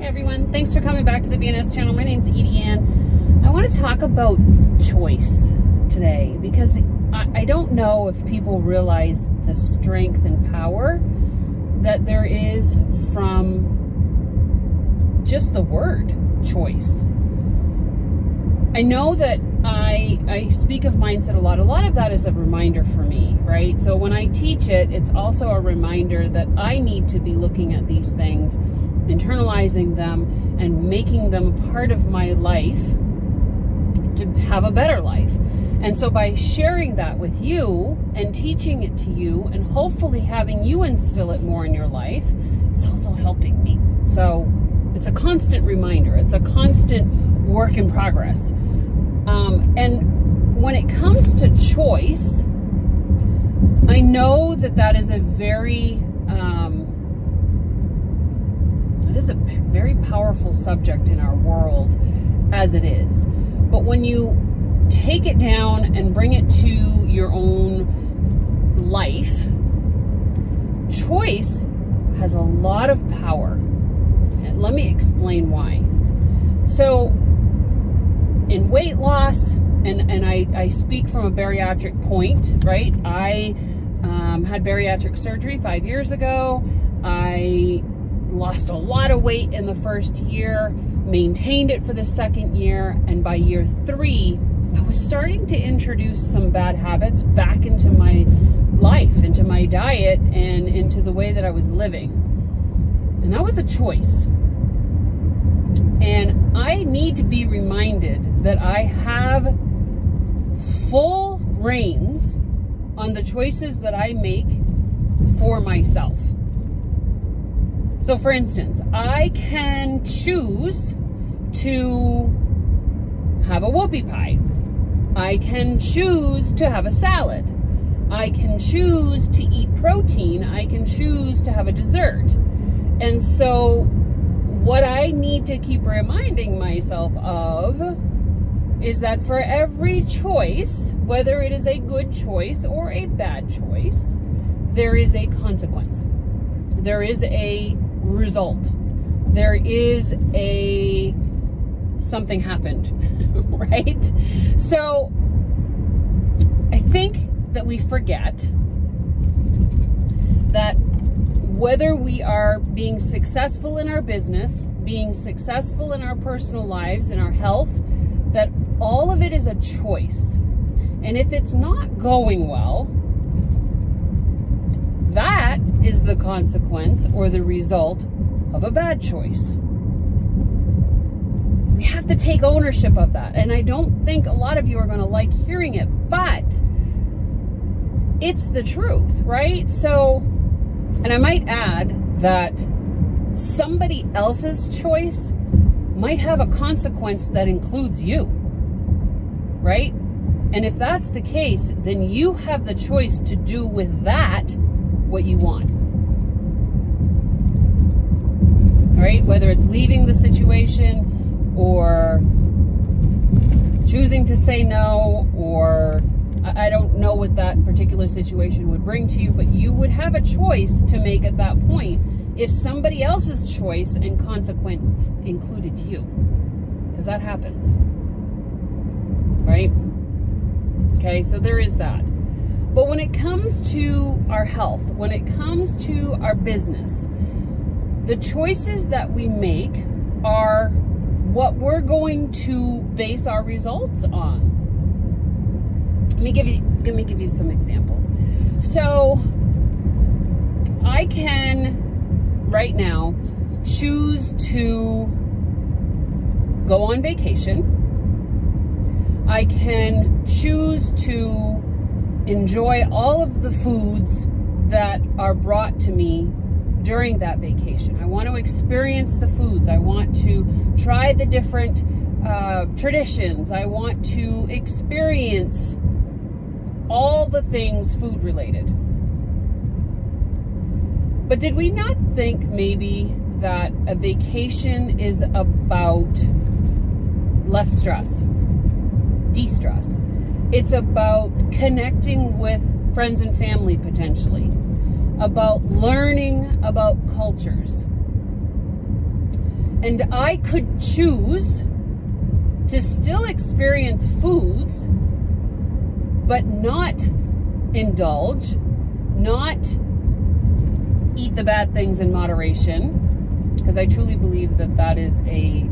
everyone. Thanks for coming back to the BNS channel. My name's Edie Ann. I want to talk about choice today because I don't know if people realize the strength and power that there is from just the word choice. I know that I speak of mindset a lot. A lot of that is a reminder for me, right? So when I teach it, it's also a reminder that I need to be looking at these things, internalizing them, and making them a part of my life to have a better life. And so by sharing that with you and teaching it to you and hopefully having you instill it more in your life, it's also helping me. So it's a constant reminder. It's a constant work in progress. And when it comes to choice, I know that that is a very powerful subject in our world as it is. But when you take it down and bring it to your own life, choice has a lot of power. And let me explain why. So in weight loss, and I speak from a bariatric point, right? I had bariatric surgery 5 years ago. I lost a lot of weight in the first year, maintained it for the second year, and by year 3, I was starting to introduce some bad habits back into my life, into my diet, and into the way that I was living. And that was a choice. And I need to be reminded that I have full reins on the choices that I make for myself. So for instance, I can choose to have a whoopie pie. I can choose to have a salad. I can choose to eat protein. I can choose to have a dessert. And so what I need to keep reminding myself of is that for every choice, whether it is a good choice or a bad choice, there is a consequence. There is a result. There is a something happened, right? So I think that we forget that whether we are being successful in our business, being successful in our personal lives, in our health, that all of it is a choice. And if it's not going well, that is the consequence or the result of a bad choice. We have to take ownership of that. And I don't think a lot of you are going to like hearing it, but it's the truth, right? So, and I might add that somebody else's choice might have a consequence that includes you, right? And if that's the case, then you have the choice to do with that what you want. All right? Whether it's leaving the situation or choosing to say no, or I don't know what that particular situation would bring to you, but you would have a choice to make at that point if somebody else's choice and consequence included you. Because that happens. Right? Okay, so there is that. But when it comes to our health, when it comes to our business, the choices that we make are what we're going to base our results on. Let me give you some examples. So I can right now choose to go on vacation. I can choose to enjoy all of the foods that are brought to me during that vacation. I want to experience the foods. I want to try the different traditions. I want to experience all the things food related. But did we not think maybe that a vacation is about less stress, de-stress? It's about connecting with friends and family potentially, about learning about cultures. And I could choose to still experience foods, but not indulge, not eat the bad things in moderation, because I truly believe that that is a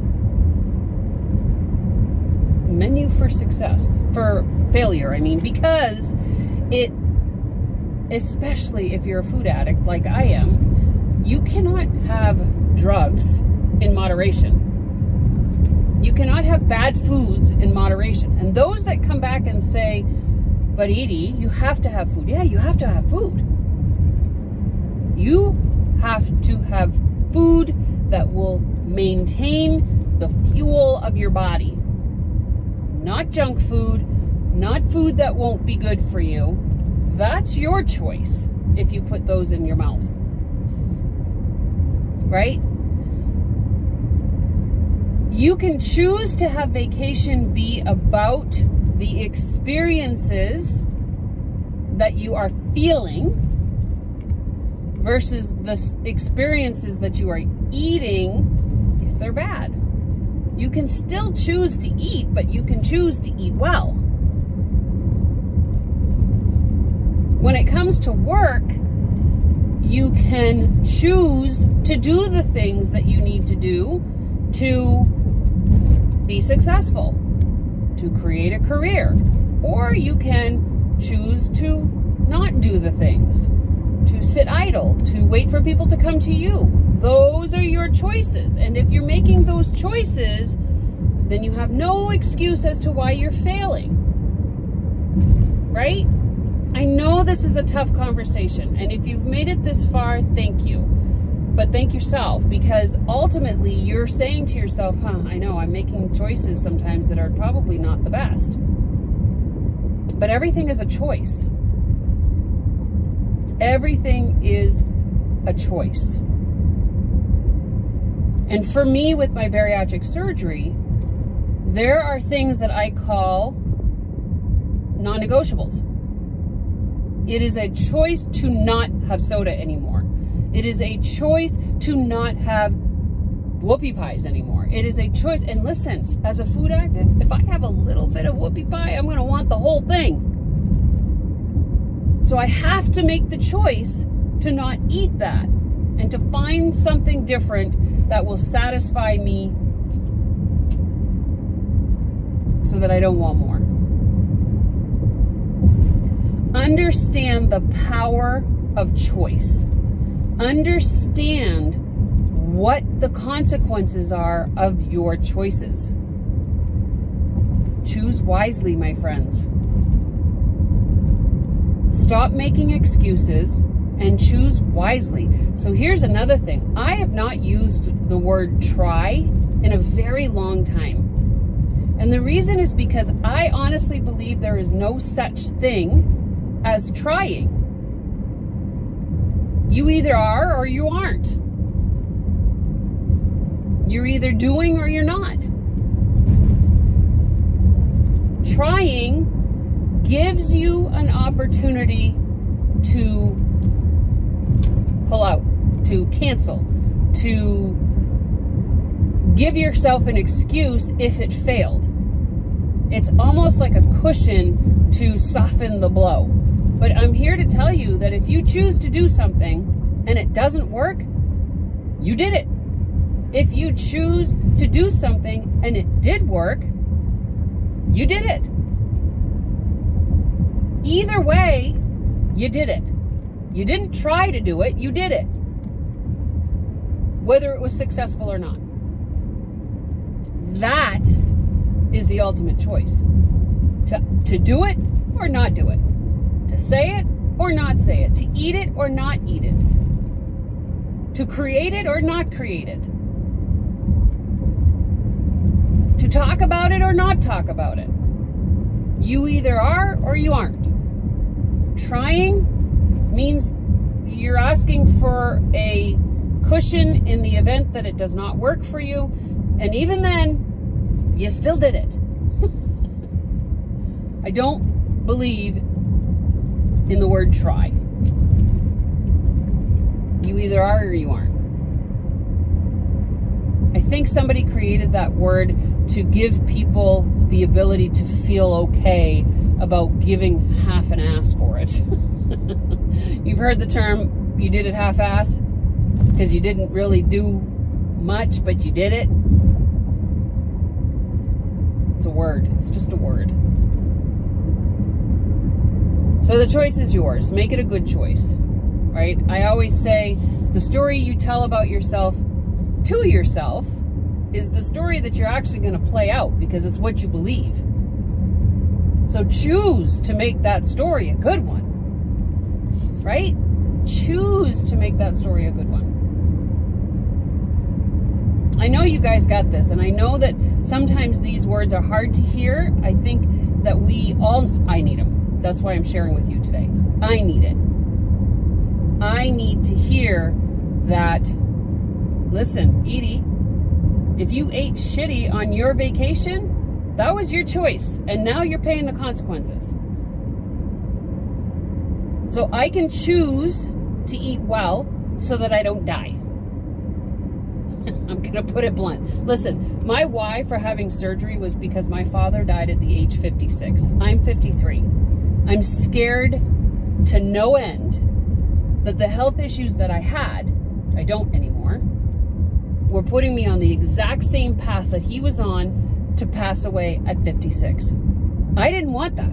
menu for success, for failure, I mean, because it, especially if you're a food addict like I am, you cannot have drugs in moderation. You cannot have bad foods in moderation. And those that come back and say, but Edie, you have to have food. Yeah, you have to have food. You have to have food that will maintain the fuel of your body. Not junk food, not food that won't be good for you. That's your choice if you put those in your mouth. Right? You can choose to have vacation be about the experiences that you are feeling versus the experiences that you are eating if they're bad. You can still choose to eat, but you can choose to eat well. When it comes to work, you can choose to do the things that you need to do to be successful, to create a career, or you can choose to not do the things, to sit idle, to wait for people to come to you. Those are your choices. And if you're making those choices, then you have no excuse as to why you're failing. Right? I know this is a tough conversation, and if you've made it this far, thank you. But thank yourself, because ultimately you're saying to yourself, I know I'm making choices sometimes that are probably not the best. But everything is a choice. Everything is a choice. And for me, with my bariatric surgery, there are things that I call non-negotiables. It is a choice to not have soda anymore. It is a choice to not have whoopie pies anymore. It is a choice. And listen, as a food addict, if I have a little bit of whoopie pie, I'm going to want the whole thing. So I have to make the choice to not eat that and to find something different that will satisfy me so that I don't want more. Understand the power of choice. Understand what the consequences are of your choices. Choose wisely, my friends. Stop making excuses and choose wisely. So here's another thing. I have not used the word try in a very long time. And the reason is because I honestly believe there is no such thing as trying. You either are or you aren't. You're either doing or you're not. Trying gives you an opportunity to pull out, to cancel, to give yourself an excuse if it failed. It's almost like a cushion to soften the blow. But I'm here to tell you that if you choose to do something and it doesn't work, you did it. If you choose to do something and it did work, you did it. Either way, you did it. You didn't try to do it, you did it. Whether it was successful or not. That is the ultimate choice. To do it or not do it. To say it or not say it. To eat it or not eat it. To create it or not create it. To talk about it or not talk about it. You either are or you aren't. Trying means you're asking for a cushion in the event that it does not work for you. And even then, you still did it. I don't believe in the word try. You either are or you aren't. I think somebody created that word to give people the ability to feel okay about giving half an ass for it. You've heard the term, you did it half-ass, because you didn't really do much, but you did it. It's a word. It's just a word. So the choice is yours. Make it a good choice, right? I always say the story you tell about yourself to yourself is the story that you're actually going to play out, because it's what you believe. So choose to make that story a good one, right? Choose to make that story a good one. I know you guys got this, and I know that sometimes these words are hard to hear. I think that I need them. That's why I'm sharing with you today. I need it. I need to hear that, listen, Edie, if you ate shitty on your vacation, that was your choice, and now you're paying the consequences. So I can choose to eat well so that I don't die. I'm going to put it blunt. Listen, my why for having surgery was because my father died at the age 56. I'm 53. I'm scared to no end that the health issues that I had, I don't anymore, were putting me on the exact same path that he was on to pass away at 56. I didn't want that.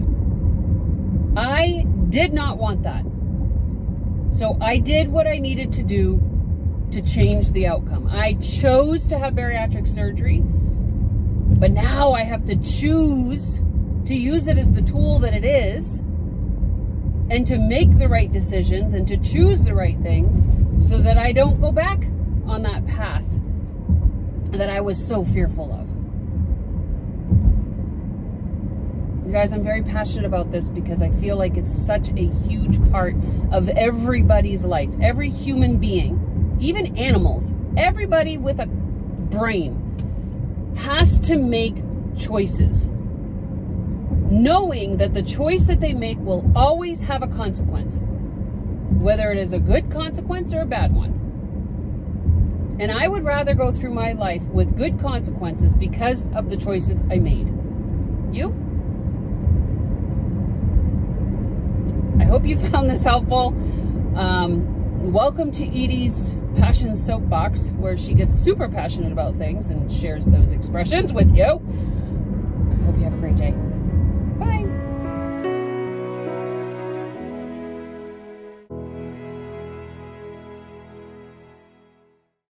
I did not want that. So I did what I needed to do to change the outcome. I chose to have bariatric surgery, but now I have to choose to use it as the tool that it is, and to make the right decisions and to choose the right things so that I don't go back on that path that I was so fearful of. You guys, I'm very passionate about this because I feel like it's such a huge part of everybody's life. Every human being, even animals, everybody with a brain has to make choices, knowing that the choice that they make will always have a consequence, whether it is a good consequence or a bad one. And I would rather go through my life with good consequences because of the choices I made. You? I hope you found this helpful. Welcome to Edie's Passion Soapbox, where she gets super passionate about things and shares those expressions with you. I hope you have a great day.